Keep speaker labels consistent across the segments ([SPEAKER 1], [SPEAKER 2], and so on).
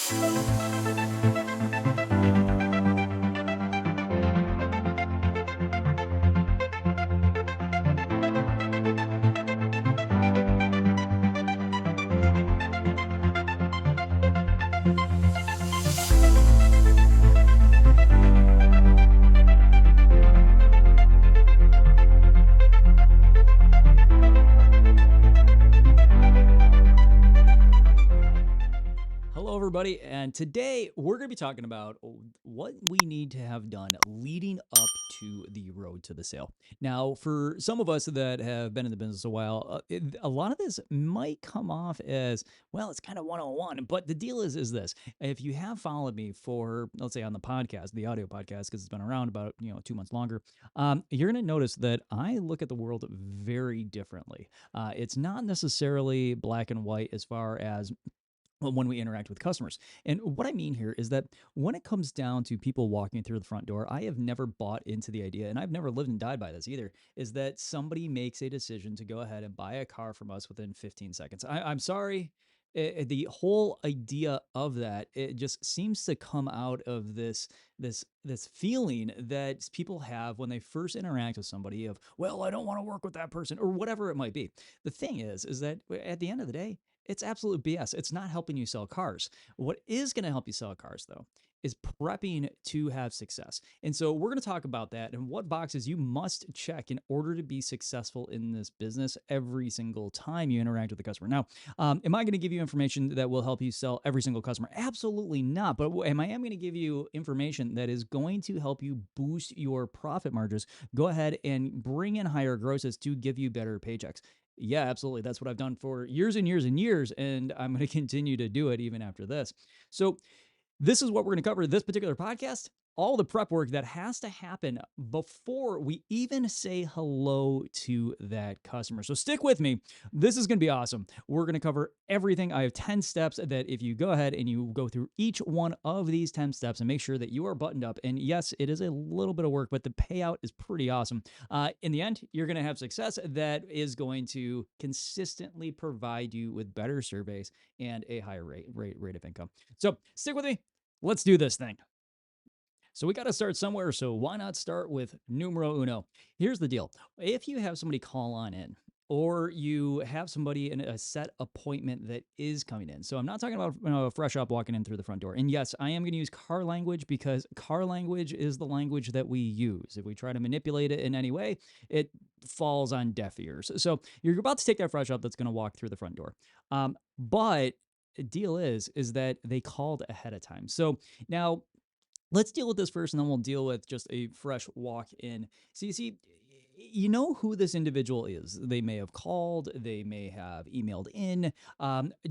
[SPEAKER 1] Hello, everybody, and today we're going to be talking about what we need to have done leading up to the road to the sale. Now, for some of us that have been in the business a while, a lot of this might come off as, well, it's kind of 101. But the deal is this: if you have followed me for, let's say, on the podcast, the audio podcast, because it's been around about 2 months longer, you're going to notice that I look at the world very differently. It's not necessarily black and white as far as when we interact with customers. And what I mean here is that when it comes down to people walking through the front door, I have never bought into the idea, and I've never lived and died by this either, is that somebody makes a decision to go ahead and buy a car from us within 15 seconds. I'm sorry. The whole idea of that, it just seems to come out of this feeling that people have when they first interact with somebody of, well, I don't want to work with that person or whatever it might be. The thing is that at the end of the day, it's absolute BS. It's not helping you sell cars. What is going to help you sell cars, though, is prepping to have success. And so we're going to talk about that and what boxes you must check in order to be successful in this business every single time you interact with the customer. Now, am I going to give you information that will help you sell every single customer? Absolutely not. But am I going to give you information that is going to help you boost your profit margins? Go ahead and bring in higher grosses to give you better paychecks. Yeah, absolutely. That's what I've done for years and years and years, and I'm going to continue to do it even after this. So, this is what we're going to cover this particular podcast. All the prep work that has to happen before we even say hello to that customer. So stick with me. This is going to be awesome. We're going to cover everything. I have 10 steps that if you go ahead and you go through each one of these 10 steps and make sure that you are buttoned up. And yes, it is a little bit of work, but the payout is pretty awesome. In the end, you're going to have success that is going to consistently provide you with better surveys and a higher rate of income. So stick with me. Let's do this thing. So we got to start somewhere. So why not start with numero uno? Here's the deal. If you have somebody call on in, or you have somebody in a set appointment that is coming in. So I'm not talking about fresh up walking in through the front door. And yes, I am going to use car language because car language is the language that we use. If we try to manipulate it in any way, it falls on deaf ears. So you're about to take that fresh up that's going to walk through the front door. But the deal is that they called ahead of time. So now let's deal with this first, and then we'll deal with just a fresh walk in. So you know who this individual is. They may have called, they may have emailed in.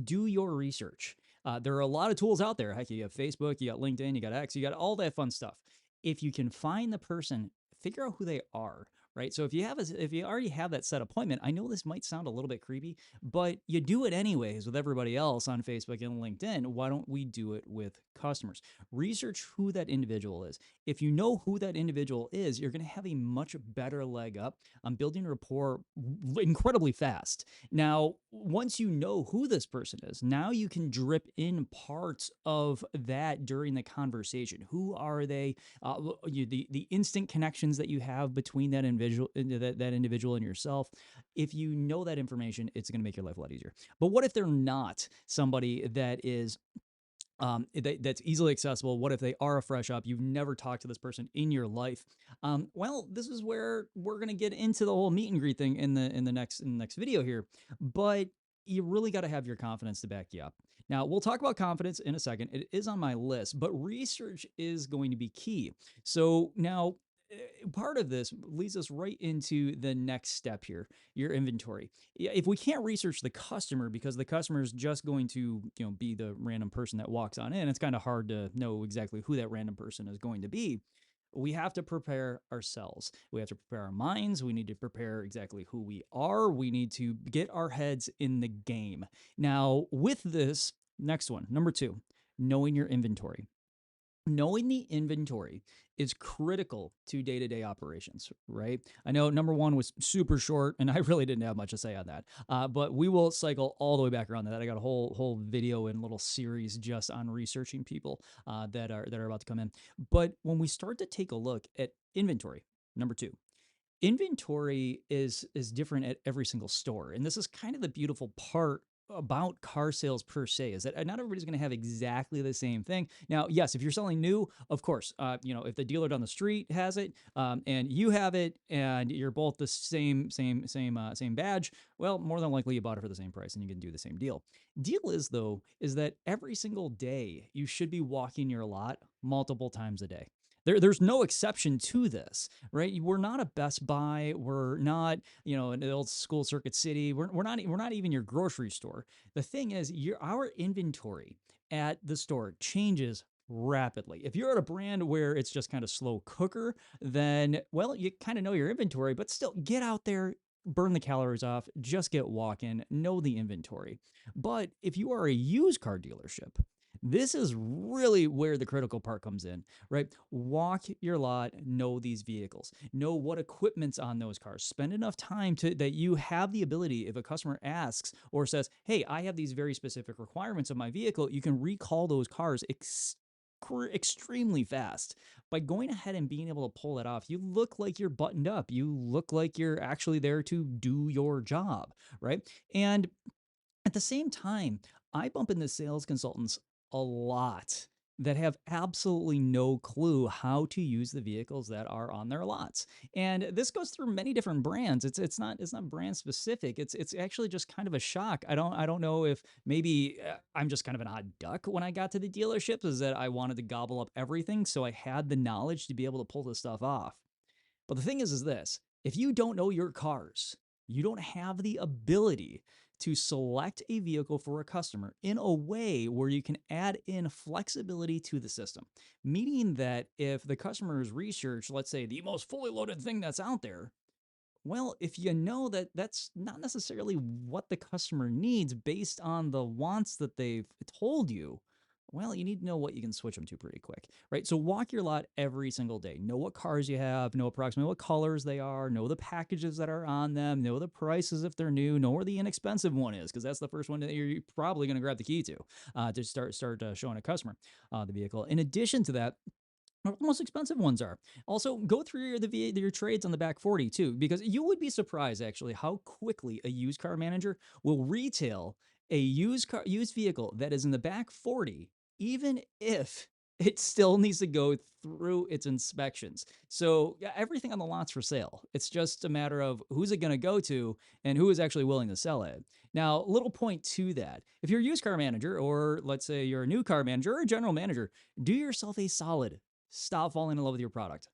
[SPEAKER 1] Do your research. There are a lot of tools out there. Heck, you have Facebook, you got LinkedIn, you got X, you got all that fun stuff. If you can find the person, figure out who they are. Right. So if you already have that set appointment, I know this might sound a little bit creepy, but you do it anyways with everybody else on Facebook and LinkedIn. Why don't we do it with customers? Research who that individual is. If you know who that individual is, you're going to have a much better leg up on building rapport incredibly fast. Now, once you know who this person is, now you can drip in parts of that during the conversation. Who are they? The instant connections that you have between that individual and yourself. If you know that information, it's going to make your life a lot easier. But what if they're not somebody that is that's easily accessible? What if they are a fresh up? You've never talked to this person in your life. Well, this is where we're gonna get into the whole meet and greet thing in the next video here. But you really got to have your confidence to back you up. Now, we'll talk about confidence in a second. It is on my list, but research is going to be key. So now, part of this leads us right into the next step here, your inventory. If we can't research the customer because the customer is just going to be the random person that walks on in, it's kind of hard to know exactly who that random person is going to be. We have to prepare ourselves. We have to prepare our minds. We need to prepare exactly who we are. We need to get our heads in the game. Now, with this next one, number 2, knowing your inventory. Knowing the inventory is critical to day-to-day operations, right? I know number one was super short, and I really didn't have much to say on that. But we will cycle all the way back around to that. I got a whole video and little series just on researching people that are about to come in. But when we start to take a look at inventory, number two, inventory is different at every single store, and this is kind of the beautiful part about car sales per se, is that not everybody's going to have exactly the same thing. Now, yes, if you're selling new, of course, if the dealer down the street has it, and you have it, and you're both the same badge, well, more than likely you bought it for the same price and you can do the same deal. Deal is, though, is that every single day you should be walking your lot multiple times a day. There's no exception to this, right? We're not a Best Buy. We're not, an old school Circuit City. We're not even your grocery store. The thing is, our inventory at the store changes rapidly. If you're at a brand where it's just kind of slow cooker, then, well, you kind of know your inventory, but still get out there, burn the calories off, just get walking, know the inventory. But if you are a used car dealership, this is really where the critical part comes in, right? Walk your lot, know these vehicles, know what equipment's on those cars. Spend enough time to that you have the ability, if a customer asks or says, "Hey, I have these very specific requirements of my vehicle," you can recall those cars extremely fast. By going ahead and being able to pull it off, you look like you're buttoned up. You look like you're actually there to do your job, right? And at the same time, I bump into sales consultants a lot that have absolutely no clue how to use the vehicles that are on their lots. And this goes through many different brands. It's not brand specific. It's actually just kind of a shock. I don't know if maybe I'm just kind of an odd duck when I got to the dealerships, is that I wanted to gobble up everything, so I had the knowledge to be able to pull this stuff off. But the thing is this: if you don't know your cars, you don't have the ability to select a vehicle for a customer in a way where you can add in flexibility to the system. Meaning that if the customer's research, let's say, the most fully loaded thing that's out there, well, if you know that that's not necessarily what the customer needs based on the wants that they've told you, well, you need to know what you can switch them to pretty quick, right? So walk your lot every single day. Know what cars you have, know approximately what colors they are, know the packages that are on them, know the prices if they're new, know where the inexpensive one is, because that's the first one that you're probably going to grab the key to start showing a customer the vehicle. In addition to that, what the most expensive ones are. Also, go through your trades on the back 40 too, because you would be surprised actually how quickly a used car manager will retail a used vehicle that is in the back 40, even if it still needs to go through its inspections. So yeah, everything on the lot's for sale. It's just a matter of who's it going to go to and who is actually willing to sell it. Now, little point to that: if you're a used car manager, or let's say you're a new car manager or a general manager, do yourself a solid. Stop falling in love with your product.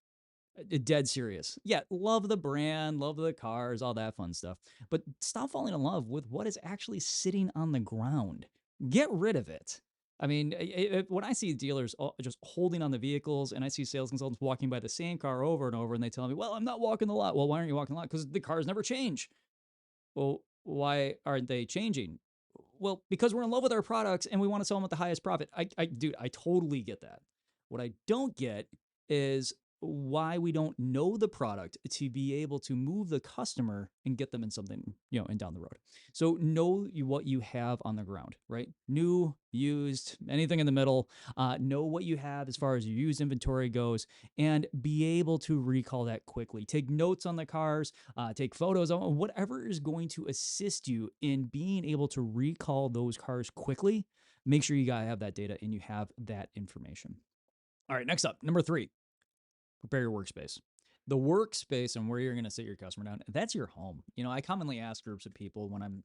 [SPEAKER 1] Dead serious. Yeah, love the brand, love the cars, all that fun stuff. But stop falling in love with what is actually sitting on the ground. Get rid of it. I mean, when I see dealers just holding on the vehicles, and I see sales consultants walking by the same car over and over, and they tell me, "Well, I'm not walking the lot." Well, why aren't you walking the lot? Because the cars never change. Well, why aren't they changing? Well, because we're in love with our products and we want to sell them at the highest profit. Dude, I totally get that. What I don't get is why we don't know the product to be able to move the customer and get them in something, and down the road. So know what you have on the ground, right? New, used, anything in the middle. Know what you have as far as your used inventory goes, and be able to recall that quickly. Take notes on the cars, take photos, on whatever is going to assist you in being able to recall those cars quickly. Make sure you gotta have that data and you have that information. All right, next up, number three, prepare your workspace. The workspace and where you're going to sit your customer down, that's your home. I commonly ask groups of people when I'm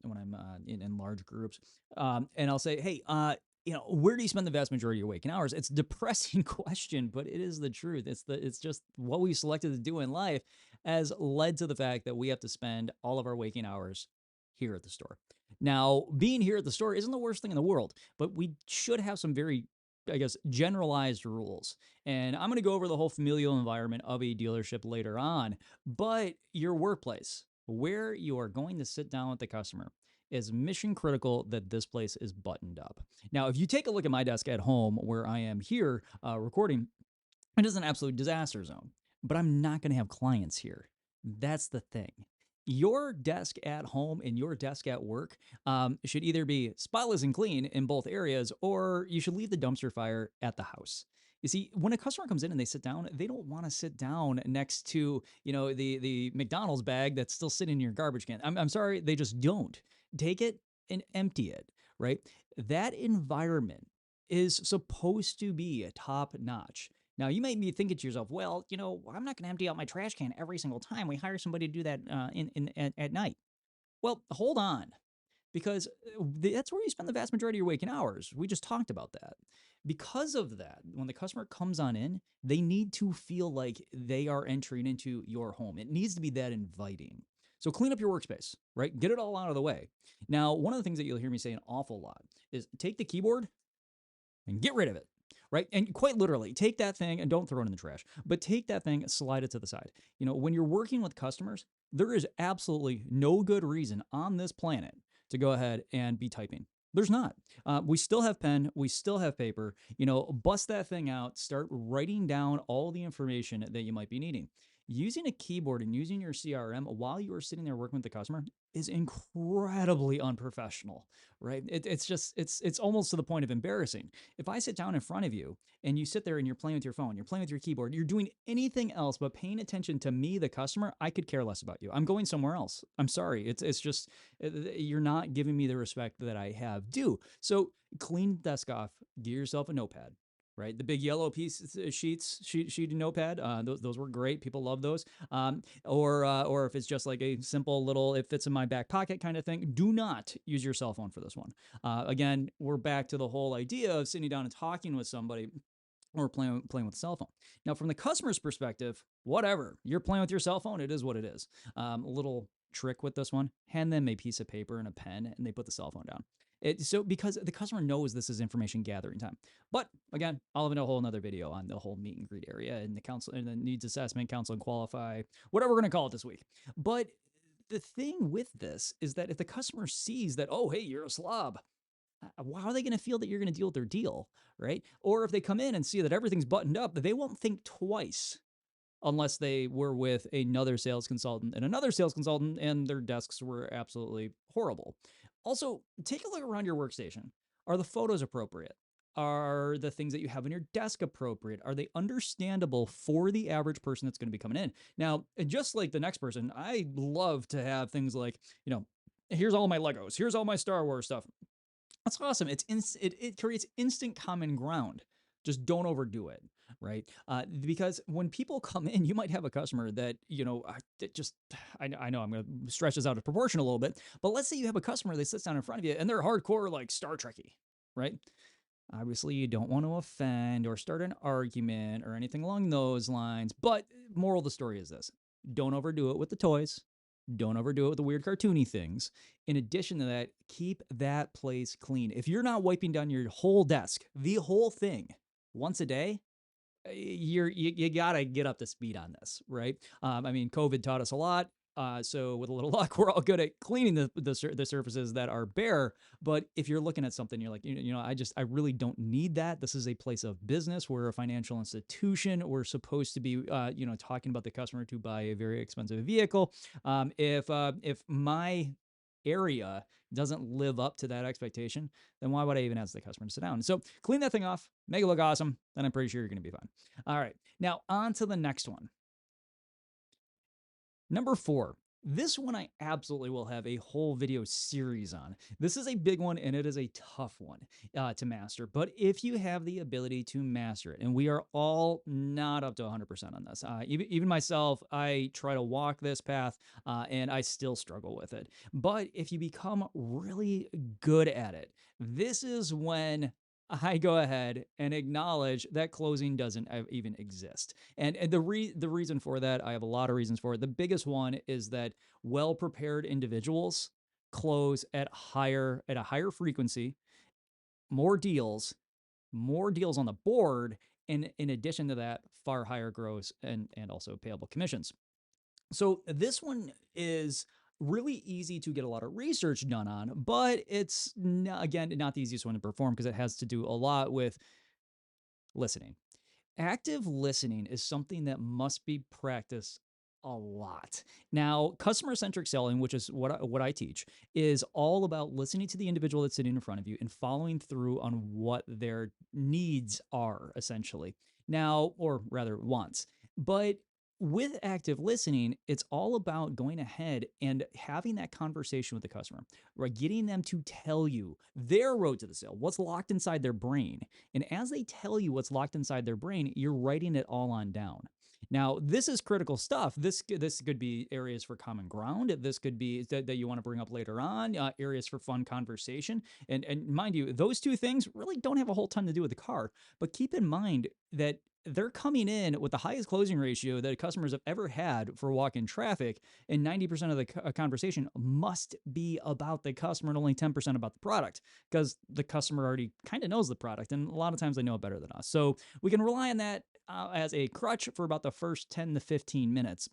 [SPEAKER 1] in large groups, and I'll say, "Hey, where do you spend the vast majority of your waking hours?" It's a depressing question, but it is the truth. It's just what we selected to do in life has led to the fact that we have to spend all of our waking hours here at the store. Now, being here at the store isn't the worst thing in the world, but we should have some very, I guess, generalized rules. And I'm going to go over the whole familial environment of a dealership later on. But your workplace, where you are going to sit down with the customer, is mission critical that this place is buttoned up. Now, if you take a look at my desk at home where I am here recording, it is an absolute disaster zone, but I'm not going to have clients here. That's the thing. Your desk at home and your desk at work should either be spotless and clean in both areas, or you should leave the dumpster fire at the house. You see, when a customer comes in and they sit down, they don't want to sit down next to the McDonald's bag that's still sitting in your garbage can. I'm sorry, they just don't. Take it and empty it. Right? That environment is supposed to be top notch. Now, you might be thinking to yourself, well, I'm not going to empty out my trash can every single time. We hire somebody to do that at night. Well, hold on, because that's where you spend the vast majority of your waking hours. We just talked about that. Because of that, when the customer comes on in, they need to feel like they are entering into your home. It needs to be that inviting. So clean up your workspace, right? Get it all out of the way. Now, one of the things that you'll hear me say an awful lot is take the keyboard and get rid of it. Right. And quite literally, take that thing and don't throw it in the trash, but take that thing, slide it to the side. When you're working with customers, there is absolutely no good reason on this planet to go ahead and be typing. There's not. We still have pen, we still have paper. Bust that thing out, start writing down all the information that you might be needing. Using a keyboard and using your CRM while you are sitting there working with the customer is incredibly unprofessional, right? It's almost to the point of embarrassing. If I sit down in front of you and you sit there and you're playing with your phone, you're playing with your keyboard, you're doing anything else but paying attention to me, the customer, I could care less about you. I'm going somewhere else. I'm sorry. It's just you're not giving me the respect that I have due. So clean the desk off, get yourself a notepad. Right, the big yellow sheet and notepad. Those were great. People love those. Or if it's just like a simple little, it fits in my back pocket kind of thing. Do not use your cell phone for this one. Again, we're back to the whole idea of sitting down and talking with somebody or playing with a cell phone. Now, from the customer's perspective, whatever you're playing with your cell phone, it is what it is. A little trick with this one: hand them a piece of paper and a pen, and they put the cell phone down. Because the customer knows this is information gathering time. But again, I'll have a whole another video on the whole meet and greet area and the council and the needs assessment, counsel and qualify, whatever we're going to call it this week. But the thing with this is that if the customer sees that, oh, hey, you're a slob, how are they going to feel that you're going to deal with their deal, right? Or if they come in and see that everything's buttoned up, they won't think twice unless they were with another sales consultant and their desks were absolutely horrible. Also, take a look around your workstation. Are the photos appropriate? Are the things that you have on your desk appropriate? Are they understandable for the average person that's going to be coming in? Now, just like the next person, I love to have things like, here's all my Legos, here's all my Star Wars stuff. That's awesome. It creates instant common ground. Just don't overdo it, right? Because when people come in, you might have a customer that I know I'm going to stretch this out of proportion a little bit, but let's say you have a customer that sits down in front of you and they're hardcore like Star Trekky, right? Obviously, you don't want to offend or start an argument or anything along those lines. But moral of the story is this: don't overdo it with the toys. Don't overdo it with the weird cartoony things. In addition to that, keep that place clean. If you're not wiping down your whole desk, the whole thing, once a day, you gotta get up to speed on this, right? COVID taught us a lot. So with a little luck, we're all good at cleaning the surfaces that are bare. But if you're looking at something, you're like, I really don't need that. This is a place of business. We're a financial institution. We're supposed to be, talking about the customer to buy a very expensive vehicle. If my area doesn't live up to that expectation, then why would I even ask the customer to sit down? So clean that thing off, make it look awesome, and I'm pretty sure you're going to be fine. All right. Now, on to the next one. Number 4. This one I absolutely will have a whole video series on. This is a big one and it is a tough one to master. But if you have the ability to master it, and we are all not up to 100% on this, even myself, I try to walk this path and I still struggle with it. But if you become really good at it, this is when I go ahead and acknowledge that closing doesn't even exist. And the reason for that, I have a lot of reasons for it. The biggest one is that well-prepared individuals close at a higher frequency, more deals, on the board, and in addition to that, far higher gross and also payable commissions. So this one is Really easy to get a lot of research done on, but again, not the easiest one to perform because it has to do a lot with listening. Active listening is something that must be practiced a lot. Now, customer centric selling, which is what I teach, is all about listening to the individual that's sitting in front of you and following through on what their needs are, essentially. Now, or rather, wants. But with active listening, it's all about going ahead and having that conversation with the customer, right? Getting them to tell you their road to the sale, what's locked inside their brain, and as they tell you what's locked inside their brain, you're writing it all on down. Now, this is critical stuff. This could be areas for common ground. This could be that you want to bring up later on, areas for fun conversation. And mind you, those two things really don't have a whole ton to do with the car. But keep in mind that they're coming in with the highest closing ratio that customers have ever had for walk-in traffic, and 90% of the conversation must be about the customer and only 10% about the product, because the customer already kind of knows the product, and a lot of times they know it better than us. So we can rely on that as a crutch for about the first 10 to 15 minutes.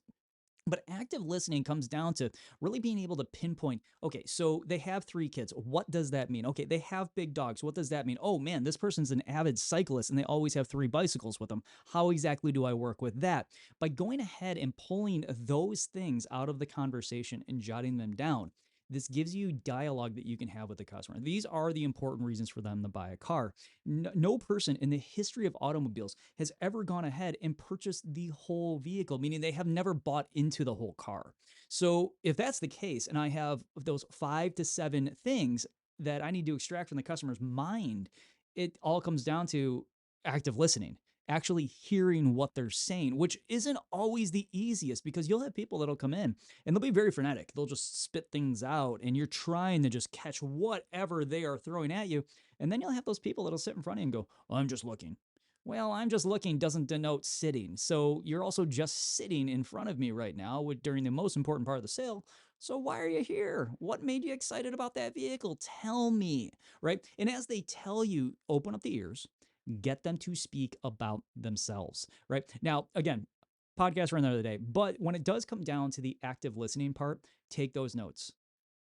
[SPEAKER 1] But active listening comes down to really being able to pinpoint, okay, so they have 3 kids. What does that mean? Okay, they have big dogs. What does that mean? Oh man, this person's an avid cyclist and they always have 3 bicycles with them. How exactly do I work with that? By going ahead and pulling those things out of the conversation and jotting them down, this gives you dialogue that you can have with the customer. These are the important reasons for them to buy a car. No person in the history of automobiles has ever gone ahead and purchased the whole vehicle, meaning they have never bought into the whole car. So if that's the case, and I have those 5 to 7 things that I need to extract from the customer's mind, it all comes down to active listening, actually hearing what they're saying, which isn't always the easiest, because you'll have people that'll come in and they'll be very frenetic. They'll just spit things out and you're trying to just catch whatever they are throwing at you. And then you'll have those people that'll sit in front of you and go, "Oh, I'm just looking." Well, "I'm just looking" doesn't denote sitting. So you're also just sitting in front of me right now during the most important part of the sale. So why are you here? What made you excited about that vehicle? Tell me, right? And as they tell you, open up the ears, get them to speak about themselves, right? Now, again, podcast for another day, but when it does come down to the active listening part, take those notes,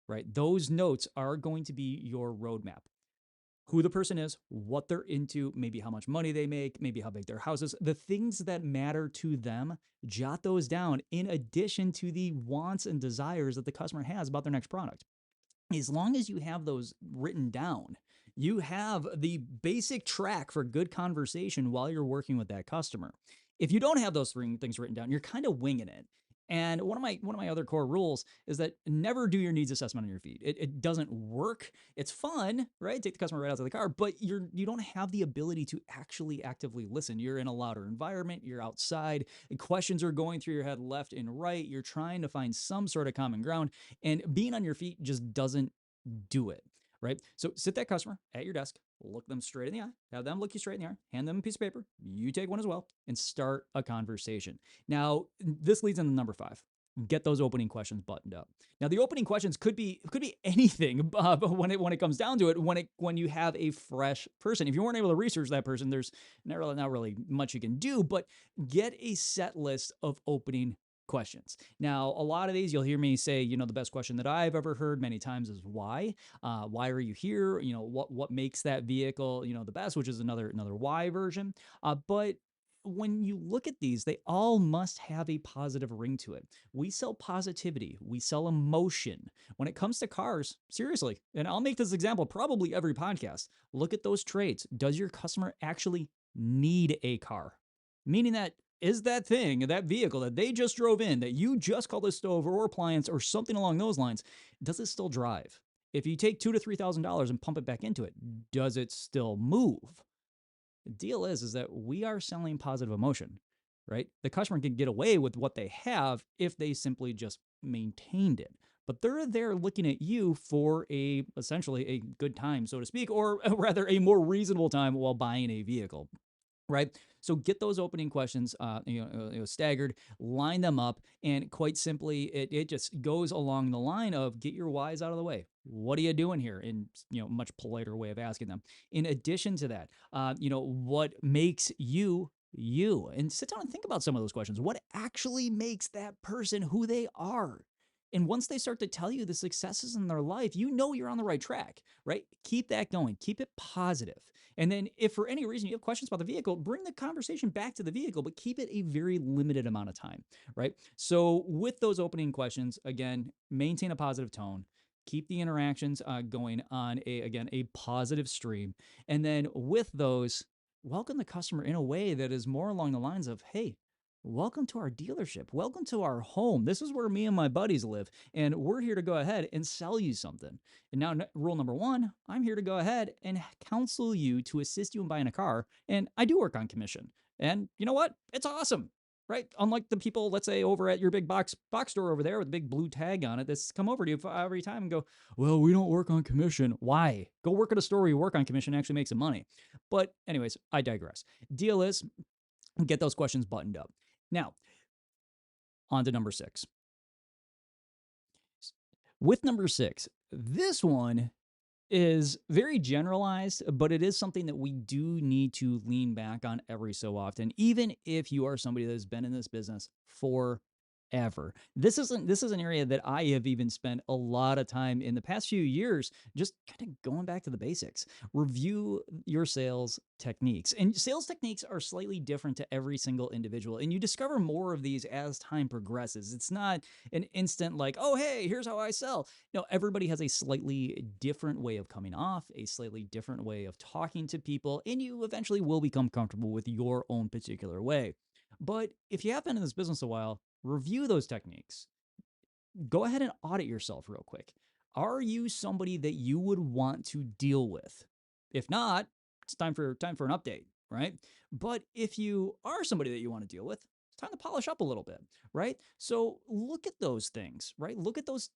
[SPEAKER 1] right? Those notes are going to be your roadmap. Who the person is, what they're into, maybe how much money they make, maybe how big their house is, the things that matter to them, jot those down in addition to the wants and desires that the customer has about their next product. As long as you have those written down, you have the basic track for good conversation while you're working with that customer. If you don't have those 3 things written down, you're kind of winging it. And one of my other core rules is that never do your needs assessment on your feet. It doesn't work. It's fun, right? Take the customer right out of the car, but you don't have the ability to actually actively listen. You're in a louder environment. You're outside. And questions are going through your head left and right. You're trying to find some sort of common ground, and being on your feet just doesn't do it, right? So sit that customer at your desk, look them straight in the eye, have them look you straight in the eye, hand them a piece of paper, you take one as well, and start a conversation. Now, this leads into number 5. Get those opening questions buttoned up. Now, the opening questions could be anything, but when it comes down to it, when you have a fresh person, if you weren't able to research that person, there's not really much you can do. But get a set list of opening questions. Now, a lot of these you'll hear me say, the best question that I've ever heard many times is why. Why are you here? What makes that vehicle, the best, which is another why version. But when you look at these, they all must have a positive ring to it. We sell positivity, we sell emotion. When it comes to cars, seriously, and I'll make this example probably every podcast. Look at those traits. Does your customer actually need a car? Meaning that, is that thing, that vehicle that they just drove in, that you just called a stove or appliance or something along those lines, does it still drive? If you take $2,000 to $3,000 and pump it back into it, does it still move? The deal is that we are selling positive emotion, right? The customer can get away with what they have if they simply just maintained it. But they're there looking at you for essentially a good time, so to speak, or rather a more reasonable time while buying a vehicle, right? So get those opening questions, staggered, line them up, and quite simply, it just goes along the line of get your whys out of the way. What are you doing here? In much politer way of asking them. In addition to that, what makes you you? And sit down and think about some of those questions. What actually makes that person who they are? And once they start to tell you the successes in their life, you know you're on the right track, right? Keep that going, keep it positive. And then, if for any reason you have questions about the vehicle, bring the conversation back to the vehicle, but keep it a very limited amount of time, right? So, with those opening questions, again, maintain a positive tone. Keep the interactions going on a positive stream, and then with those, welcome the customer in a way that is more along the lines of, "Hey, welcome to our dealership. Welcome to our home. This is where me and my buddies live, and we're here to go ahead and sell you something." And now, rule number one, I'm here to go ahead and counsel you to assist you in buying a car. And I do work on commission. And you know what? It's awesome, right? Unlike the people, let's say, over at your big box store over there with a big blue tag on it that's come over to you every time and go, "Well, we don't work on commission." Why? Go work at a store where you work on commission and actually make some money. But, anyways, I digress. Deal is, get those questions buttoned up. Now, on to number 6. With number 6, this one is very generalized, but it is something that we do need to lean back on every so often, even if you are somebody that has been in this business for ever. This is an area that I have even spent a lot of time in the past few years just kind of going back to the basics. Review your sales techniques. And sales techniques are slightly different to every single individual, and you discover more of these as time progresses. It's not an instant like, "Oh, hey, here's how I sell." No, everybody has a slightly different way of coming off, a slightly different way of talking to people, and you eventually will become comfortable with your own particular way. But if you have been in this business a while, review those techniques. Go ahead and audit yourself real quick. Are you somebody that you would want to deal with? If not, it's time for an update, right? But if you are somebody that you want to deal with, it's time to polish up a little bit, right? So look at those things, right? Look at those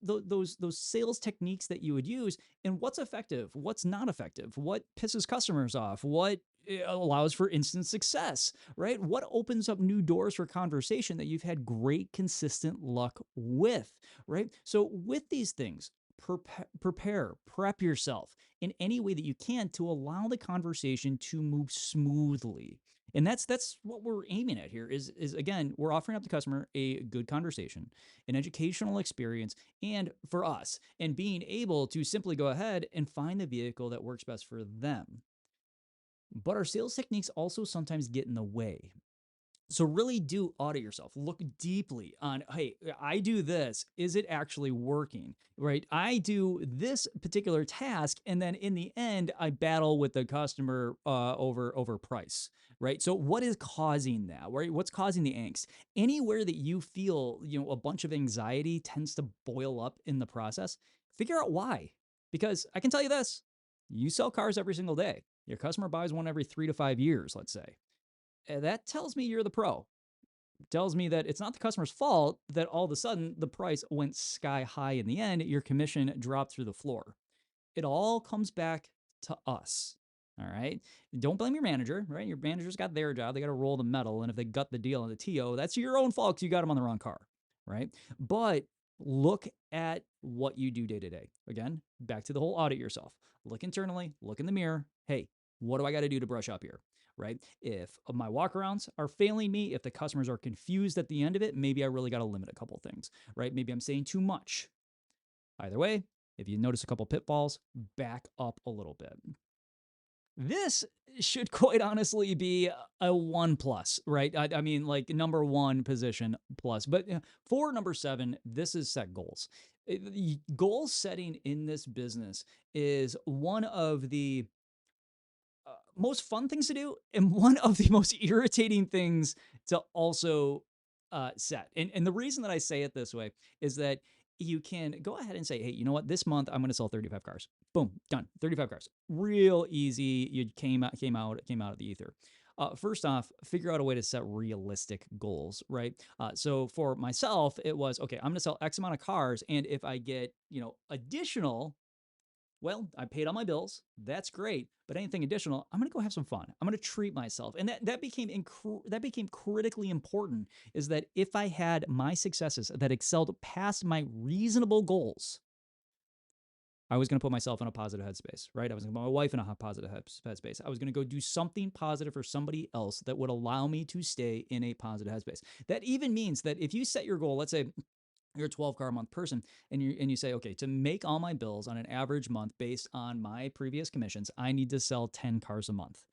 [SPEAKER 1] sales techniques that you would use, and what's effective, what's not effective, what pisses customers off, what allows for instant success, right? What opens up new doors for conversation that you've had great consistent luck with, right? So with these things, prep yourself in any way that you can to allow the conversation to move smoothly. And that's what we're aiming at here is again, we're offering up the customer a good conversation, an educational experience, and for us, and being able to simply go ahead and find the vehicle that works best for them. But our sales techniques also sometimes get in the way. So really do audit yourself. Look deeply on, hey, I do this. Is it actually working? Right? I do this particular task, and then in the end, I battle with the customer over price. Right? So what is causing that? Right? What's causing the angst? Anywhere that you feel, a bunch of anxiety tends to boil up in the process, figure out why. Because I can tell you this: you sell cars every single day. Your customer buys one every 3 to 5 years, let's say. That tells me you're the pro. It tells me that it's not the customer's fault that all of a sudden the price went sky high in the end, your commission dropped through the floor. It all comes back to us. All right. Don't blame your manager, right? Your manager's got their job. They got to roll the metal. And if they gut the deal on the TO, that's your own fault because you got them on the wrong car, right? But look at what you do day to day. Again, back to the whole audit yourself. Look internally, look in the mirror. Hey, what do I got to do to brush up here? Right? If my walkarounds are failing me, if the customers are confused at the end of it, maybe I really got to limit a couple things, right? Maybe I'm saying too much. Either way, if you notice a couple pitfalls, back up a little bit. This should quite honestly be a 1 plus, right? I mean, like number 1 position plus. But for number 7, this is set goals. Goal setting in this business is one of the most fun things to do and one of the most irritating things to also set. And the reason that I say it this way is that you can go ahead and say, hey, you know what? This month I'm going to sell 35 cars. Boom, done. 35 cars. Real easy. You came out of the ether. First off, figure out a way to set realistic goals, right? So for myself, it was, okay, I'm going to sell X amount of cars. And if I get, additional, well, I paid all my bills. That's great. But anything additional, I'm going to go have some fun. I'm going to treat myself. And that became critically important, is that if I had my successes that excelled past my reasonable goals, I was going to put myself in a positive headspace, right? I was going to put my wife in a positive headspace. I was going to go do something positive for somebody else that would allow me to stay in a positive headspace. That even means that if you set your goal, let's say you're a 12 car a month person, and you say, okay, to make all my bills on an average month based on my previous commissions, I need to sell 10 cars a month.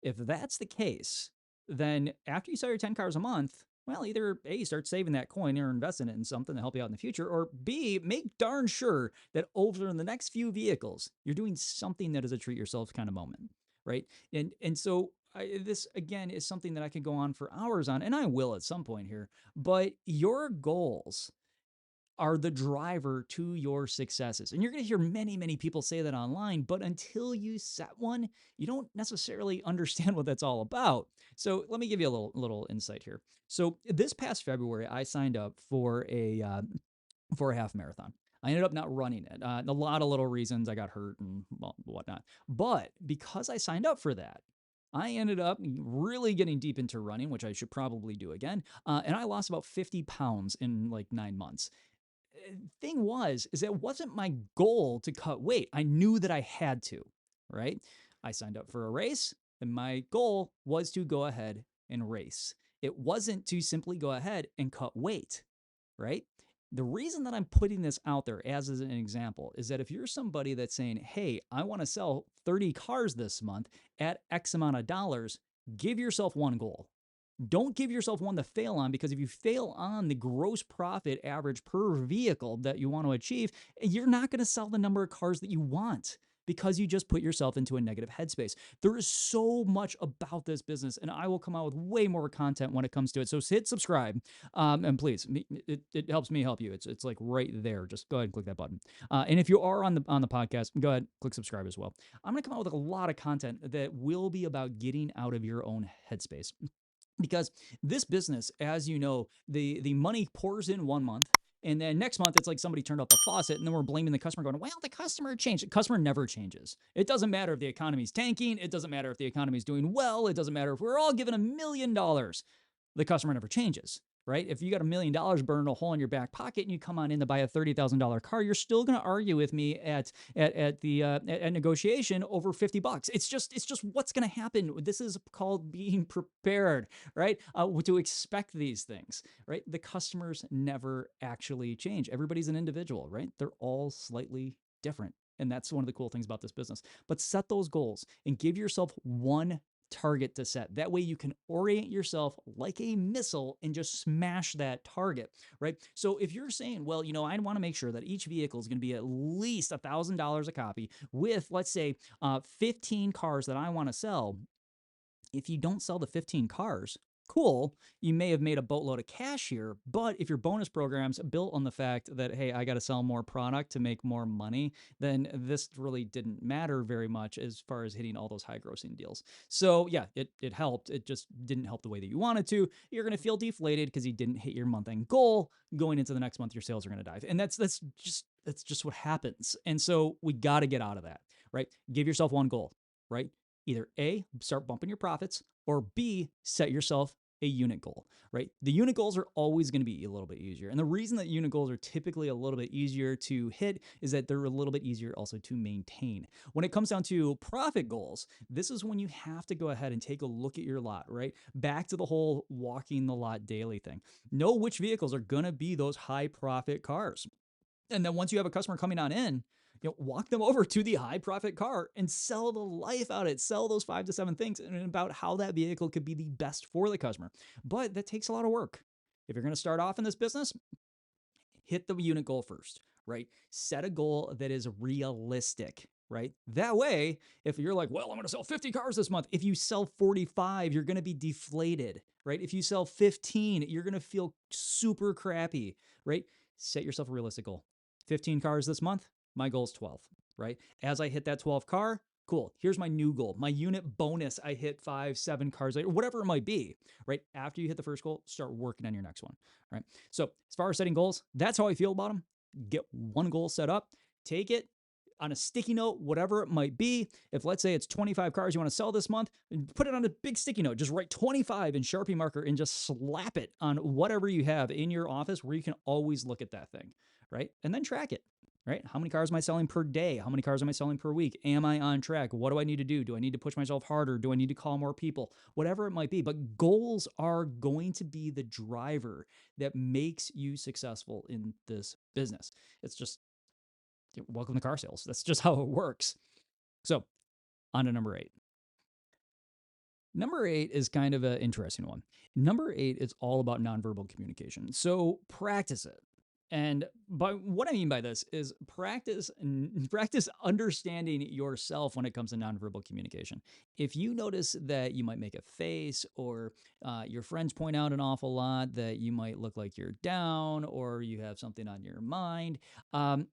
[SPEAKER 1] If that's the case, then after you sell your 10 cars a month, well, either A, start saving that coin or investing it in something to help you out in the future, or B, make darn sure that over the next few vehicles, you're doing something that is a treat yourself kind of moment, right? And so this again is something that I could go on for hours on, and I will at some point here. But your goals are the driver to your successes. And you're going to hear many, many people say that online, but until you set one, you don't necessarily understand what that's all about. So let me give you a little insight here. So this past February, I signed up for a half marathon. I ended up not running it. A lot of little reasons. I got hurt and well, whatnot. But because I signed up for that, I ended up really getting deep into running, which I should probably do again. And I lost about 50 pounds in like 9 months. Thing was is that it wasn't my goal to cut weight. I knew that I had to, right? I signed up for a race, and my goal was to go ahead and race. It wasn't to simply go ahead and cut weight, right? The reason that I'm putting this out there as an example is that if you're somebody that's saying, hey, I want to sell 30 cars this month at X amount of dollars, give yourself one goal. Don't give yourself one to fail on, because if you fail on the gross profit average per vehicle that you want to achieve, you're not going to sell the number of cars that you want, because you just put yourself into a negative headspace. There is so much about this business, and I will come out with way more content when it comes to it. So hit subscribe, and please, it helps me help you. It's like right there. Just go ahead and click that button. And if you are on the podcast, go ahead, click subscribe as well. I'm going to come out with a lot of content that will be about getting out of your own headspace. Because this business, as you know, the money pours in 1 month, and then next month it's like somebody turned off the faucet, and then we're blaming the customer, going, well, the customer changed. The customer never changes. It doesn't matter if the economy's tanking. It doesn't matter if the economy's doing well. It doesn't matter if we're all given $1 million. The customer never changes, right? If you got $1 million burned a hole in your back pocket and you come on in to buy a $30,000 car, you're still going to argue with me at negotiation over $50. It's just what's going to happen. This is called being prepared, right? To expect these things, right? The customers never actually change. Everybody's an individual, right? They're all slightly different. And that's one of the cool things about this business. But set those goals and give yourself one target to set. That way you can orient yourself like a missile and just smash that target, right? So if you're saying, well, I want to make sure that each vehicle is going to be at least $1,000 a copy with, let's say, 15 cars that I want to sell. If you don't sell the 15 cars, cool, you may have made a boatload of cash here, but if your bonus program's built on the fact that, hey, I got to sell more product to make more money, then this really didn't matter very much as far as hitting all those high grossing deals. So yeah, it helped. It just didn't help the way that you wanted to. You're going to feel deflated because you didn't hit your month end goal. Going into the next month, your sales are going to dive. And that's just what happens. And so we got to get out of that, right? Give yourself one goal, right? Either A, start bumping your profits, or B, set yourself a unit goal, right? The unit goals are always going to be a little bit easier. And the reason that unit goals are typically a little bit easier to hit is that they're a little bit easier also to maintain. When it comes down to profit goals, this is when you have to go ahead and take a look at your lot, right? Back to the whole walking the lot daily thing. Know which vehicles are going to be those high profit cars. And then once you have a customer coming on in, walk them over to the high profit car and sell the life out of it. Sell those 5 to 7 things and about how that vehicle could be the best for the customer. But that takes a lot of work. If you're going to start off in this business, hit the unit goal first, right? Set a goal that is realistic, right? That way, if you're like, well, I'm going to sell 50 cars this month, if you sell 45, you're going to be deflated, right? If you sell 15, you're going to feel super crappy, right? Set yourself a realistic goal. 15 cars this month, my goal is 12, right? As I hit that 12 car, cool. Here's my new goal. My unit bonus, I hit 5, 7 cars later, whatever it might be, right? After you hit the first goal, start working on your next one, right? So as far as setting goals, that's how I feel about them. Get one goal set up, take it on a sticky note, whatever it might be. If let's say it's 25 cars you want to sell this month, put it on a big sticky note. Just write 25 in Sharpie marker and just slap it on whatever you have in your office where you can always look at that thing, right? And then track it. right? How many cars am I selling per day? How many cars am I selling per week? Am I on track? What do I need to do? Do I need to push myself harder? Do I need to call more people? Whatever it might be. But goals are going to be the driver that makes you successful in this business. It's just welcome to car sales. That's just how it works. So, on to number 8. Number 8 is kind of an interesting one. Number 8 is all about nonverbal communication. So practice it. And by what I mean by this is practice understanding yourself when it comes to nonverbal communication. If you notice that you might make a face, or your friends point out an awful lot that you might look like you're down, or you have something on your mind, um,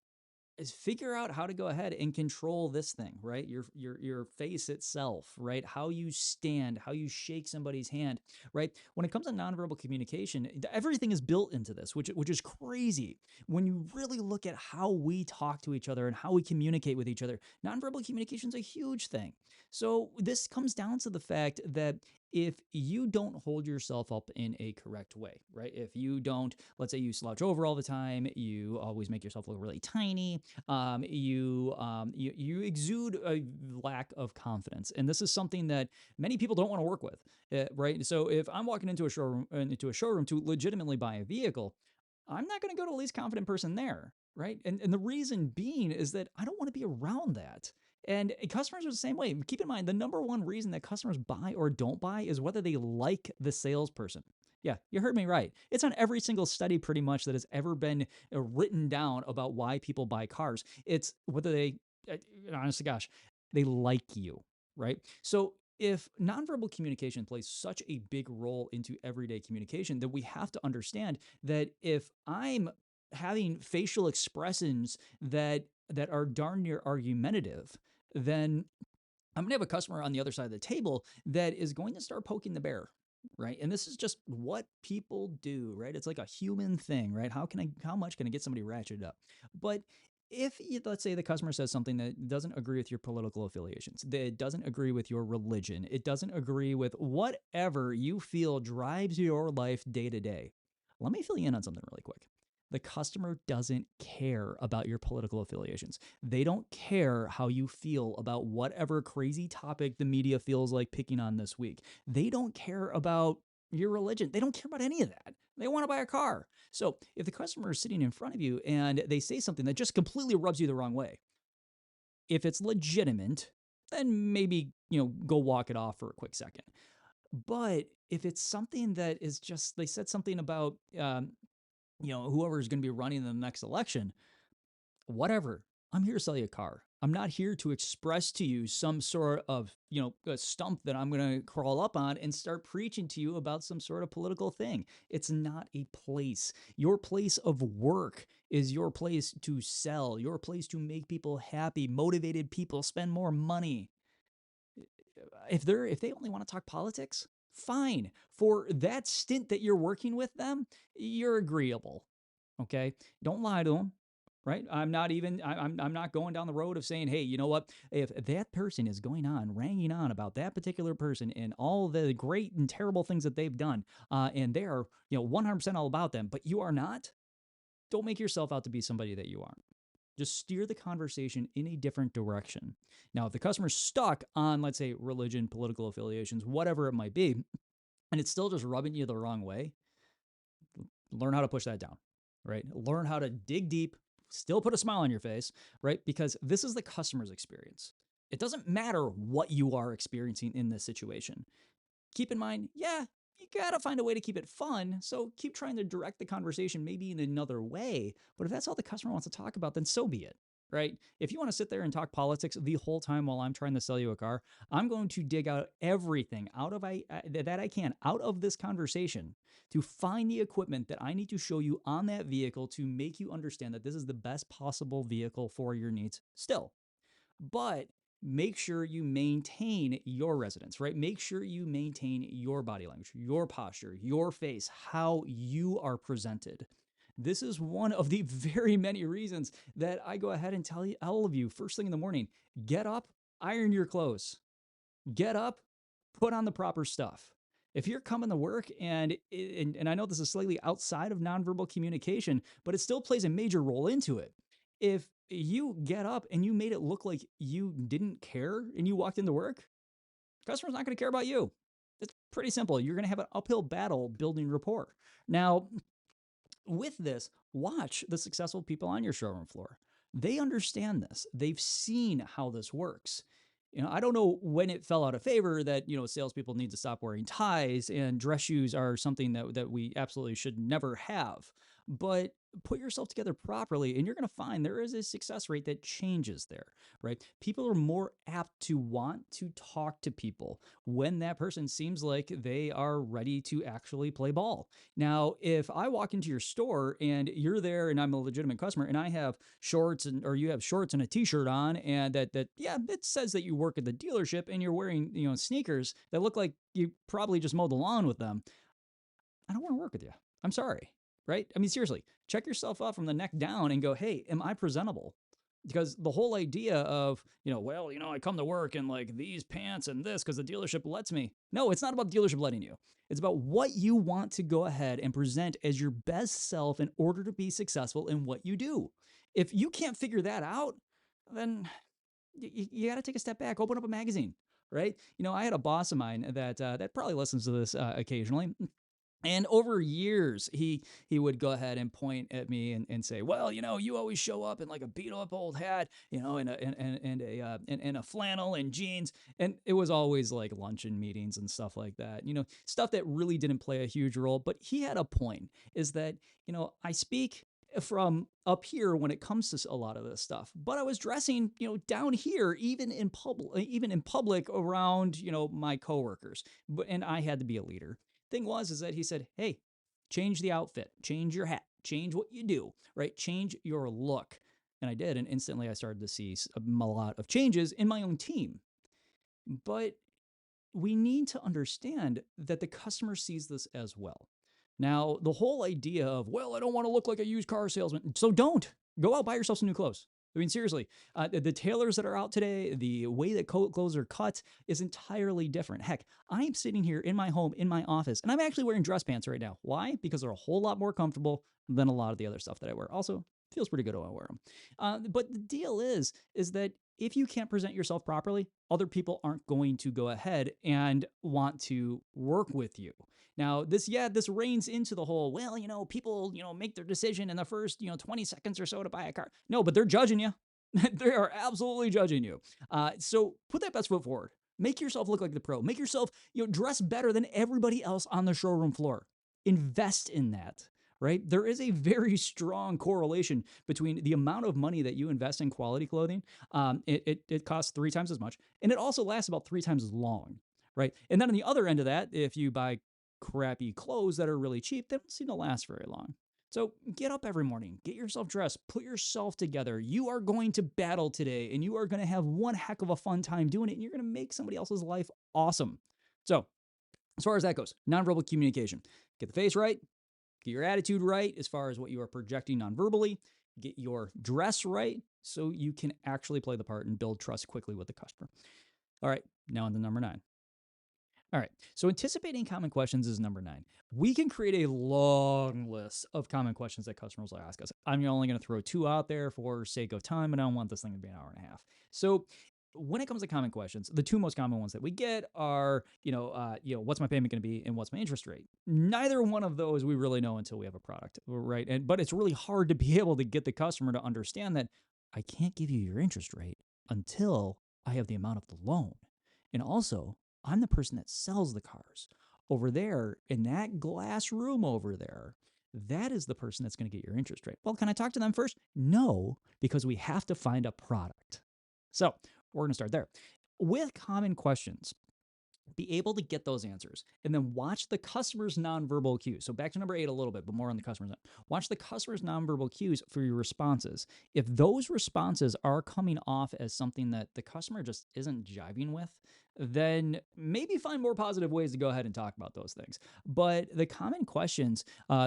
[SPEAKER 1] is figure out how to go ahead and control this thing, right? Your face itself, right? How you stand, how you shake somebody's hand, right? When it comes to nonverbal communication, everything is built into this, which is crazy. When you really look at how we talk to each other and how we communicate with each other, nonverbal communication is a huge thing. So this comes down to the fact that if you don't hold yourself up in a correct way, right? If you don't, let's say you slouch over all the time, you always make yourself look really tiny, you exude a lack of confidence, and this is something that many people don't want to work with, right? So if I'm walking into a showroom to legitimately buy a vehicle, I'm not going to go to the least confident person there, right? And the reason being is that I don't want to be around that. And customers are the same way. Keep in mind, the number one reason that customers buy or don't buy is whether they like the salesperson. Yeah, you heard me right. It's on every single study pretty much that has ever been written down about why people buy cars. It's whether they, uh, honest to gosh, they like you, right? So if nonverbal communication plays such a big role into everyday communication, then we have to understand that if I'm having facial expressions that are darn near argumentative, then I'm going to have a customer on the other side of the table that is going to start poking the bear, right? And this is just what people do, right? It's like a human thing, right? How much can I get somebody ratcheted up? But if you, let's say the customer says something that doesn't agree with your political affiliations, that doesn't agree with your religion, it doesn't agree with whatever you feel drives your life day to day. Let me fill you in on something really quick. The customer doesn't care about your political affiliations. They don't care how you feel about whatever crazy topic the media feels like picking on this week. They don't care about your religion. They don't care about any of that. They want to buy a car. So if the customer is sitting in front of you and they say something that just completely rubs you the wrong way, if it's legitimate, then maybe, go walk it off for a quick second. But if it's something that is just, they said something about, whoever is going to be running in the next election, whatever. I'm here to sell you a car. I'm not here to express to you some sort of, a stump that I'm going to crawl up on and start preaching to you about some sort of political thing. It's not a place. Your place of work is your place to sell, your place to make people happy, motivated people spend more money. If they only want to talk politics, fine. For that stint that you're working with them, you're agreeable. Okay, don't lie to them, right? I'm not going down the road of saying, hey, you know what? If that person is going on ranging on about that particular person and all the great and terrible things that they've done, and they are 100% all about them, but you are not, don't make yourself out to be somebody that you aren't. Just steer the conversation in a different direction. Now, if the customer's stuck on, let's say, religion, political affiliations, whatever it might be, and it's still just rubbing you the wrong way, learn how to push that down, right? Learn how to dig deep, still put a smile on your face, right? Because this is the customer's experience. It doesn't matter what you are experiencing in this situation. Keep in mind, yeah, you gotta find a way to keep it fun. So keep trying to direct the conversation maybe in another way. But if that's all the customer wants to talk about, then so be it, right? If you want to sit there and talk politics the whole time while I'm trying to sell you a car, I'm going to dig out everything that I can out of this conversation to find the equipment that I need to show you on that vehicle to make you understand that this is the best possible vehicle for your needs still. But make sure you maintain your residence, right? Make sure you maintain your body language, your posture, your face, how you are presented. This is one of the very many reasons that I go ahead and tell you, all of you, first thing in the morning, get up, iron your clothes, get up, put on the proper stuff. If you're coming to work and I know this is slightly outside of nonverbal communication, but it still plays a major role into it. If you get up and you made it look like you didn't care and you walked into work, customer's not going to care about you. It's pretty simple. You're going to have an uphill battle building rapport. Now, with this, watch the successful people on your showroom floor. They understand this. They've seen how this works. I don't know when it fell out of favor that, salespeople need to stop wearing ties and dress shoes are something that we absolutely should never have. But put yourself together properly and you're going to find there is a success rate that changes there, right? People are more apt to want to talk to people when that person seems like they are ready to actually play ball. Now, if I walk into your store and you're there and I'm a legitimate customer and I have shorts or you have shorts and a t-shirt on and that yeah, it says that you work at the dealership and you're wearing, sneakers that look like you probably just mowed the lawn with them, I don't want to work with you. I'm sorry. Right? I mean, seriously, check yourself out from the neck down and go, hey, am I presentable? Because the whole idea of, I come to work in like these pants and this because the dealership lets me. No, it's not about the dealership letting you. It's about what you want to go ahead and present as your best self in order to be successful in what you do. If you can't figure that out, then you got to take a step back, open up a magazine, right? I had a boss of mine that probably listens to this occasionally. And over years, he would go ahead and point at me and say, "Well, you always show up in like a beat up old hat, and a flannel and jeans." And it was always like luncheon meetings and stuff like that. Stuff that really didn't play a huge role. But he had a point: is that I speak from up here when it comes to a lot of this stuff, but I was dressing down here even in public around my coworkers, and I had to be a leader. Thing was is that he said, hey, change the outfit, change your hat, change what you do, right? Change your look. And I did, and instantly I started to see a lot of changes in my own team. But we need to understand that the customer sees this as well. Now, the whole idea of, well, I don't want to look like a used car salesman, so don't. Go out, buy yourself some new clothes. I mean, seriously, the tailors that are out today, the way that clothes are cut is entirely different. Heck, I'm sitting here in my home, in my office, and I'm actually wearing dress pants right now. Why? Because they're a whole lot more comfortable than a lot of the other stuff that I wear. Also, feels pretty good when I wear them. But the deal is that if you can't present yourself properly, other people aren't going to go ahead and want to work with you. Now, this reigns into the whole, well, people, make their decision in the first, 20 seconds or so to buy a car. No, but they're judging you. They are absolutely judging you. So put that best foot forward. Make yourself look like the pro. Make yourself, dress better than everybody else on the showroom floor. Invest in that. Right? There is a very strong correlation between the amount of money that you invest in quality clothing. It costs 3 times as much, and it also lasts about 3 times as long, right? And then on the other end of that, if you buy crappy clothes that are really cheap, they don't seem to last very long. So get up every morning, get yourself dressed, put yourself together. You are going to battle today, and you are going to have one heck of a fun time doing it, and you're going to make somebody else's life awesome. So as far as that goes, nonverbal communication. Get the face right, get your attitude right as far as what you are projecting nonverbally, get your dress right so you can actually play the part and build trust quickly with the customer. All right, now on to number 9. All right, so anticipating common questions is number 9. We can create a long list of common questions that customers will ask us. I'm only going to throw 2 out there for sake of time, and I don't want this thing to be an hour and a half. So when it comes to common questions, the 2 most common ones that we get are, what's my payment going to be and what's my interest rate? Neither one of those we really know until we have a product, right? But it's really hard to be able to get the customer to understand that I can't give you your interest rate until I have the amount of the loan. And also, I'm the person that sells the cars. Over there, in that glass room over there, that is the person that's going to get your interest rate. Well, can I talk to them first? No, because we have to find a product. So we're going to start there. With common questions, be able to get those answers and then watch the customer's nonverbal cues. So back to number 8 a little bit, but more on the customer's. Watch the customer's nonverbal cues for your responses. If those responses are coming off as something that the customer just isn't jiving with, then maybe find more positive ways to go ahead and talk about those things. But the common questions,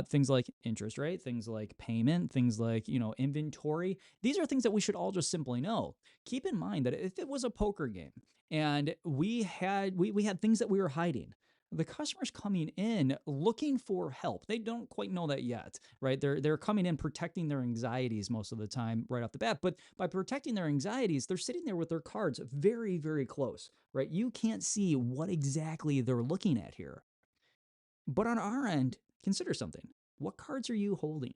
[SPEAKER 1] things like interest rate, things like payment, things like, inventory, these are things that we should all just simply know. Keep in mind that if it was a poker game and we had things that we were hiding, The customer's coming in looking for help. They don't quite know that yet, right? They're coming in protecting their anxieties most of the time right off the bat. But by protecting their anxieties, they're sitting there with their cards very, very close, right? You can't see what exactly they're looking at here. But on our end, consider something. What cards are you holding?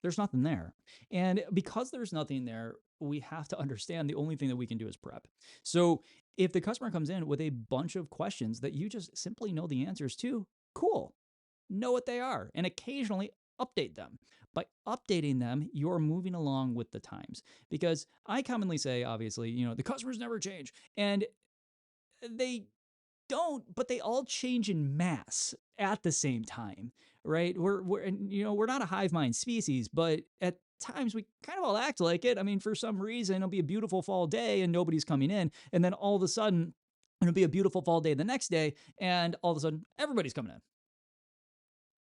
[SPEAKER 1] There's nothing there. And because there's nothing there, we have to understand the only thing that we can do is prep. So if the customer comes in with a bunch of questions that you just simply know the answers to, cool, know what they are, and occasionally update them. By updating them, you're moving along with the times. Because I commonly say, obviously, the customers never change. And they don't, but they all change in mass at the same time, right? We're not a hive mind species, but at times we kind of all act like it. I mean, for some reason, it'll be a beautiful fall day and nobody's coming in, and then all of a sudden, it'll be a beautiful fall day the next day, and all of a sudden, everybody's coming in.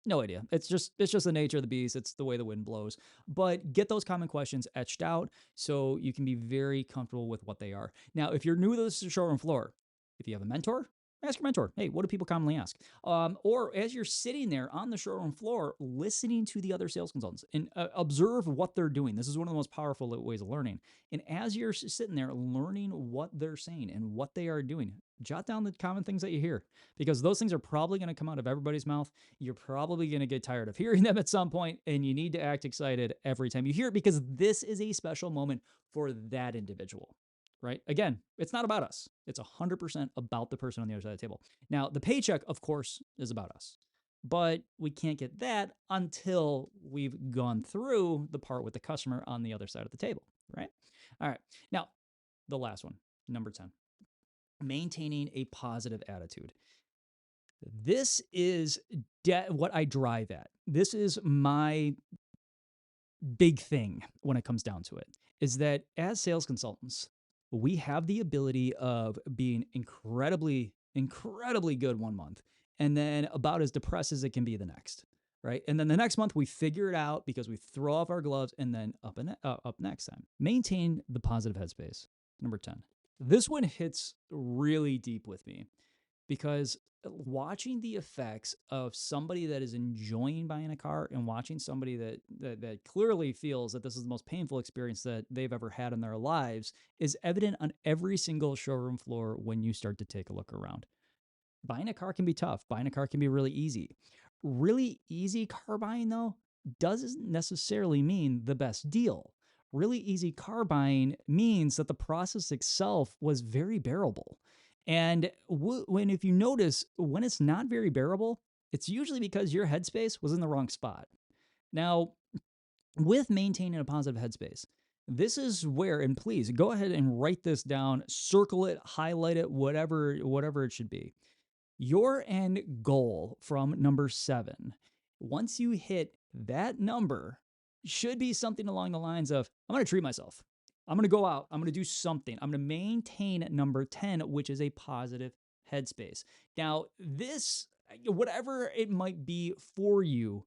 [SPEAKER 1] No idea. It's just the nature of the beast. It's the way the wind blows. But get those common questions etched out so you can be very comfortable with what they are. Now, if you're new to this showroom floor, if you have a mentor, ask your mentor. Hey, what do people commonly ask? Or as you're sitting there on the showroom floor, listening to the other sales consultants and observe what they're doing. This is one of the most powerful ways of learning. And as you're sitting there learning what they're saying and what they are doing, jot down the common things that you hear because those things are probably going to come out of everybody's mouth. You're probably going to get tired of hearing them at some point, and you need to act excited every time you hear it because this is a special moment for that individual, right? Again, it's not about us. It's 100% about the person on the other side of the table. Now, the paycheck, of course, is about us, but we can't get that until we've gone through the part with the customer on the other side of the table, right? All right. Now, the last one, number 10, maintaining a positive attitude. This is what I drive at. This is my big thing when it comes down to it is that as sales consultants, we have the ability of being incredibly, incredibly good one month and then about as depressed as it can be the next. Right. And then the next month we figure it out because we throw off our gloves and then up next time. Maintain the positive headspace. Number 10. This one hits really deep with me because watching the effects of somebody that is enjoying buying a car and watching somebody that clearly feels that this is the most painful experience that they've ever had in their lives is evident on every single showroom floor when you start to take a look around. Buying a car can be tough. Buying a car can be really easy. Really easy car buying, though, doesn't necessarily mean the best deal. Really easy car buying means that the process itself was very bearable. And if you notice, when it's not very bearable, it's usually because your headspace was in the wrong spot. Now, with maintaining a positive headspace, this is where, and please go ahead and write this down, circle it, highlight it, whatever it should be. Your end goal from number 7, once you hit that number, should be something along the lines of I'm going to treat myself. I'm going to go out. I'm going to do something. I'm going to maintain number 10, which is a positive headspace. Now, this, whatever it might be for you,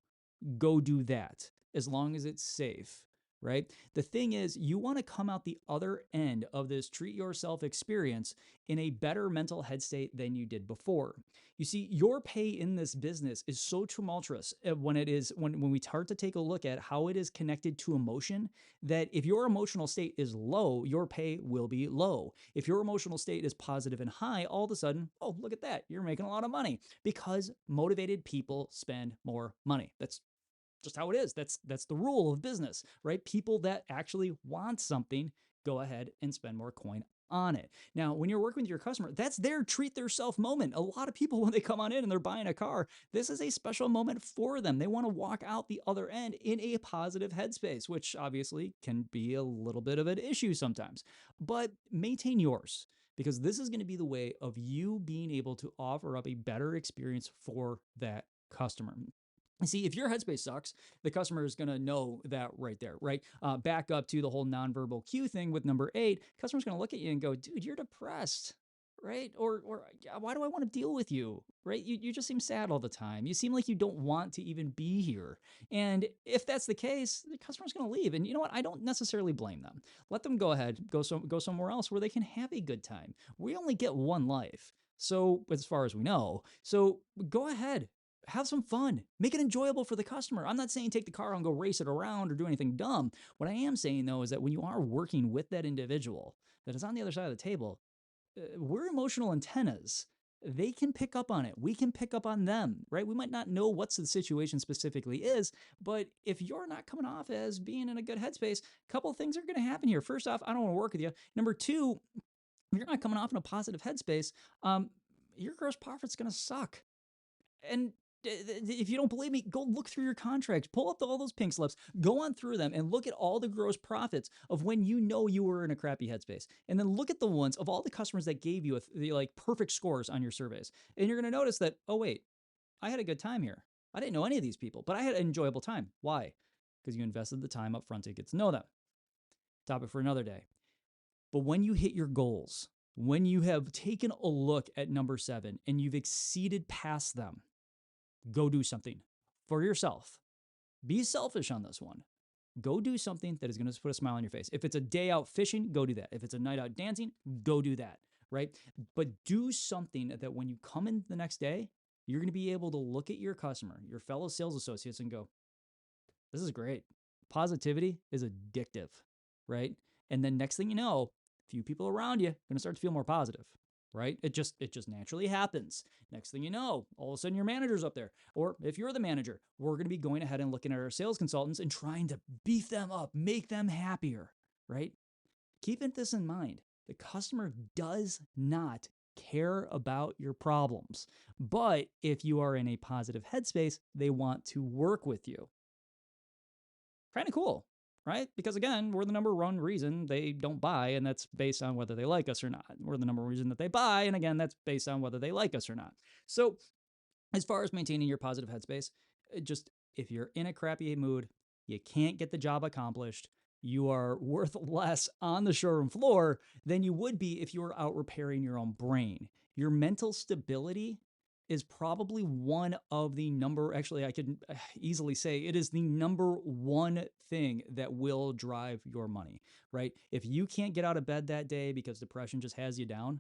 [SPEAKER 1] go do that as long as it's safe, right? The thing is, you want to come out the other end of this treat yourself experience in a better mental head state than you did before. You see, your pay in this business is so tumultuous when we start to take a look at how it is connected to emotion, that if your emotional state is low, your pay will be low. If your emotional state is positive and high, all of a sudden, oh, look at that, you're making a lot of money because motivated people spend more money. That's just how it is. That's the rule of business, right? People that actually want something go ahead and spend more coin on it. Now, when you're working with your customer, that's their treat their self moment. A lot of people, when they come on in and they're buying a car, this is a special moment for them. They want to walk out the other end in a positive headspace, which obviously can be a little bit of an issue sometimes. But maintain yours because this is going to be the way of you being able to offer up a better experience for that customer. See, if your headspace sucks, the customer is going to know that right there, right? Back up to the whole nonverbal cue thing with number 8, customer's going to look at you and go, dude, you're depressed, right? Or "Yeah, why do I want to deal with you?" Right? You just seem sad all the time. You seem like you don't want to even be here. And if that's the case, the customer's going to leave. And you know what? I don't necessarily blame them. Let them go ahead, go somewhere else where they can have a good time. We only get one life. So, as far as we know, so go ahead, have some fun, make it enjoyable for the customer. I'm not saying take the car and go race it around or do anything dumb. What I am saying though is that when you are working with that individual that is on the other side of the table, we're emotional antennas. They can pick up on it. We can pick up on them, right? We might not know what the situation specifically is, but if you're not coming off as being in a good headspace, a couple of things are going to happen here. First off, I don't want to work with you. Number two, if you're not coming off in a positive headspace, your gross profit's going to suck. And if you don't believe me, go look through your contracts, pull up all those pink slips, go on through them and look at all the gross profits of when you know you were in a crappy headspace. And then look at the ones of all the customers that gave you the like perfect scores on your surveys. And you're going to notice that, oh, wait, I had a good time here. I didn't know any of these people, but I had an enjoyable time. Why? Because you invested the time up front to get to know them. Topic for another day. But when you hit your goals, when you have taken a look at number 7 and you've exceeded past them, go do something for yourself. Be selfish on this one. Go do something that is going to put a smile on your face. If it's a day out fishing, go do that. If it's a night out dancing, go do that, right? But do something that when you come in the next day, you're going to be able to look at your customer, your fellow sales associates, and go, this is great. Positivity is addictive, right? And then next thing you know, a few people around you are going to start to feel more positive, right? It just naturally happens. Next thing you know, all of a sudden your manager's up there. Or if you're the manager, we're going to be going ahead and looking at our sales consultants and trying to beef them up, make them happier, right? Keep this in mind. The customer does not care about your problems. But if you are in a positive headspace, they want to work with you. Kind of cool, right? Because again, we're the number one reason they don't buy, and that's based on whether they like us or not. We're the number one reason that they buy, and again, that's based on whether they like us or not. So, as far as maintaining your positive headspace, just if you're in a crappy mood, you can't get the job accomplished, you are worth less on the showroom floor than you would be if you were out repairing your own brain. Your mental stability is probably one of the actually, I could easily say it is the number one thing that will drive your money, right? If you can't get out of bed that day because depression just has you down,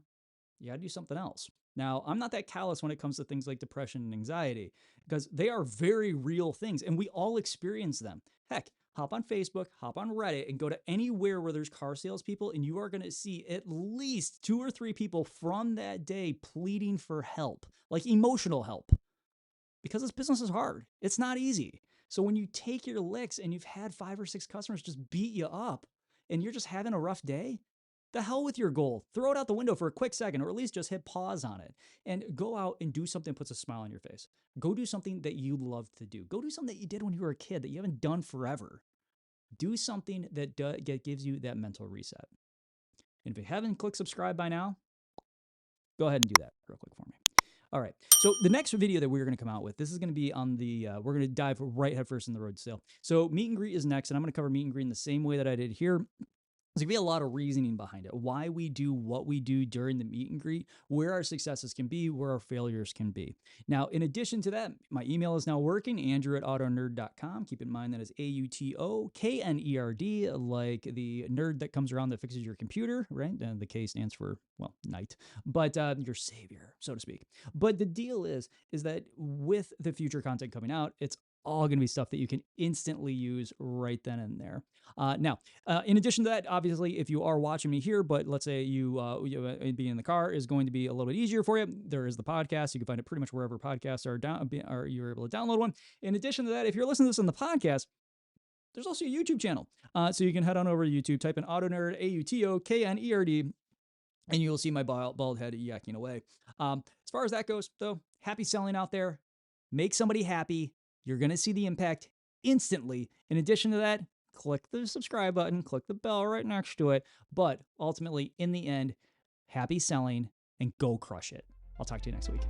[SPEAKER 1] you got to do something else. Now, I'm not that callous when it comes to things like depression and anxiety because they are very real things and we all experience them. Heck, hop on Facebook, hop on Reddit, and go to anywhere where there's car salespeople, and you are going to see at least 2 or 3 people from that day pleading for help, like emotional help, because this business is hard. It's not easy. So when you take your licks and you've had 5 or 6 customers just beat you up and you're just having a rough day, the hell with your goal. Throw it out the window for a quick second, or at least just hit pause on it and go out and do something that puts a smile on your face. Go do something that you love to do. Go do something that you did when you were a kid that you haven't done forever. Do something that gives you that mental reset. And if you haven't clicked subscribe by now, go ahead and do that real quick for me. All right. So the next video that we're going to come out with, this is going to be on the, we're going to dive right headfirst in the road sale. So meet and greet is next, and I'm going to cover meet and greet in the same way that I did here. There's going to be a lot of reasoning behind it, why we do what we do during the meet and greet, where our successes can be, where our failures can be. Now, in addition to that, my email is now working, andrew@autonerd.com. Keep in mind that is AUTOKNERD, like the nerd that comes around that fixes your computer, right? And the K stands for, well, knight, but your savior, so to speak. But the deal is that with the future content coming out, it's all going to be stuff that you can instantly use right then and there. Now, in addition to that, obviously, if you are watching me here, but let's say you being in the car is going to be a little bit easier for you, there is the podcast. You can find it pretty much wherever podcasts are down, or you're able to download one. In addition to that, if you're listening to this on the podcast, there's also a YouTube channel. So you can head on over to YouTube, type in AutoKnerd, AUTOKNERD, and you'll see my bald head yakking away. As far as that goes, though, happy selling out there. Make somebody happy. You're going to see the impact instantly. In addition to that, click the subscribe button, click the bell right next to it. But ultimately, in the end, happy selling and go crush it. I'll talk to you next week.